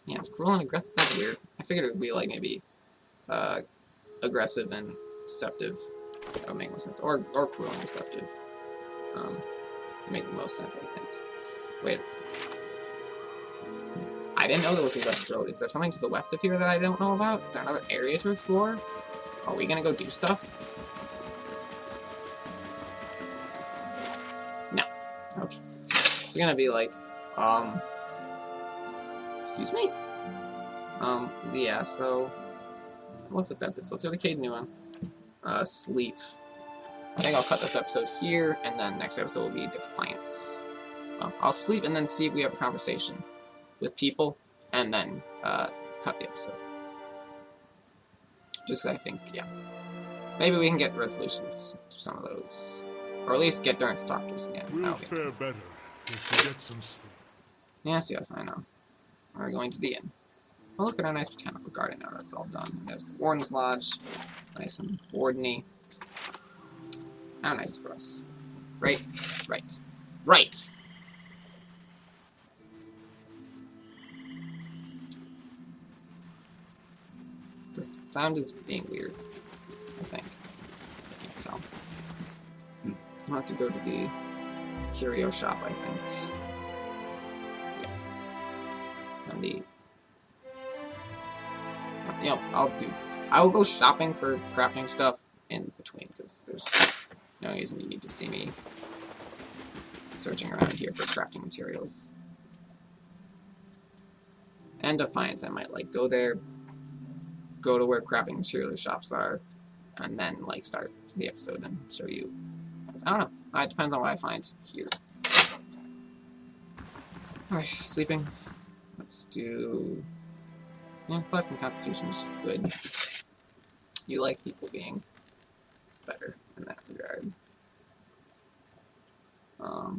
Yeah, it's cruel and aggressive. That's weird. I figured it would be like maybe aggressive and deceptive. That would make more sense. Or cruel and deceptive. Make the most sense, I think. Wait. I didn't know there was a west road. Is there something to the west of here that I don't know about? Is there another area to explore? Are we gonna go do stuff? No. Okay. It's gonna be like, excuse me? Yeah, so... Looks like that's it. So let's go to Cave Nua. Sleep. I think I'll cut this episode here, and then next episode will be Defiance. I'll sleep and then see if we have a conversation with people, and then cut the episode. Just I think, yeah. Maybe we can get resolutions to some of those. Or at least get Durance to talk to us again. We'll fare better if we get some sleep. Yes, I know. We're going to the inn. Well, look at our nice botanical garden now that's all done. There's the Warden's Lodge. Nice and wardeny. How nice for us. Right. This sound is being weird, I think. I can't tell. I'll have to go to the curio shop, I think. Yes. And the you know, I will go shopping for crafting stuff in between, because there's no reason you need to see me searching around here for crafting materials. And Defiance, I might, like, go there, go to where crafting material shops are, and then, like, start the episode and show you. I don't know. It depends on what I find here. Alright, sleeping. Let's do... Yeah, plus and Constitution is just good. You like people being better in that regard. So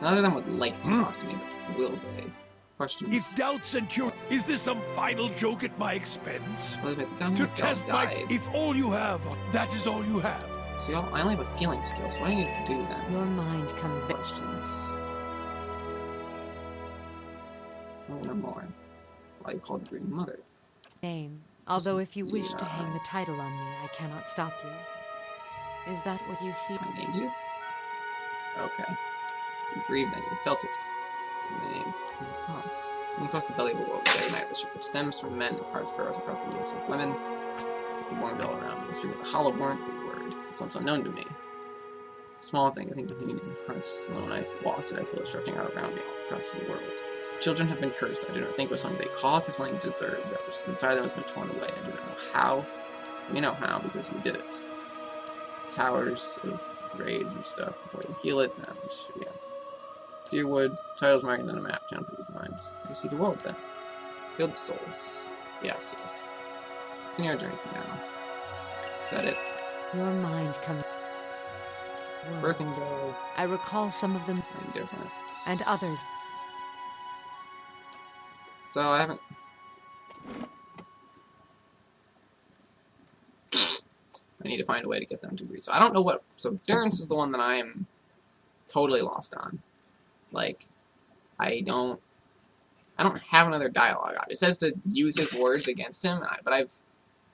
none of them would like to talk to me, but will they? Questions? If doubts and is this some final joke at my expense? Elizabeth, the gun To dog test died. if all you have, that is all you have. So I only have a feeling still, so what do I need to do then? Your mind comes back. Questions. No more. Why you called the Green Mother? Name. Although if you wish to hang the title on me, I cannot stop you. Is that what you see? So I named you? Okay. You breathed and you felt it. So the name's pause. When across the belly of the world, the night the ship of stems from men and carved furrows across the roots of women. With the warm bell around me, the stream of the hollow born word. It's once unknown to me. Small thing, I think of hades and hearts. So when I walked it, I feel it stretching out around me all across the world. Children have been cursed. I do not think it was something they caused or something deserved. That which is inside them has been torn away. I do not know how. We know how because we did it. Towers of rage and stuff before you heal it. Yeah. Deerwood, titles marked on a map, channel people's minds. You see the world then. Heal the souls. Yes, yes. Continue our journey for now. Is that it? Your mind comes. Birthing Bell. I recall some of them. Something different. And others. So I haven't. I need to find a way to get them to agree. So I don't know what. So Durance is the one that I am totally lost on. Like, I don't have another dialogue on. It says to use his words against him, but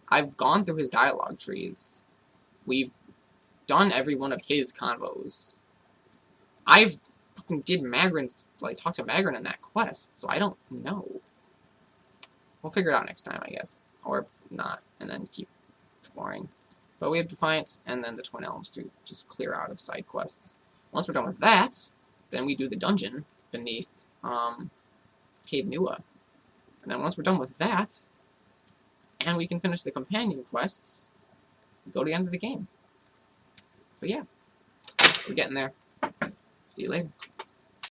I've gone through his dialogue trees. We've done every one of his convos. I've fucking did Magrin's, like, talk to Magrin in that quest, so I don't know. We'll figure it out next time, I guess. Or not, and then keep exploring. But we have Defiance, and then the Twin Elms to just clear out of side quests. Once we're done with that, then we do the dungeon beneath Cave Nua. And then once we're done with that, and we can finish the companion quests, we go to the end of the game. So yeah, we're getting there. See you later.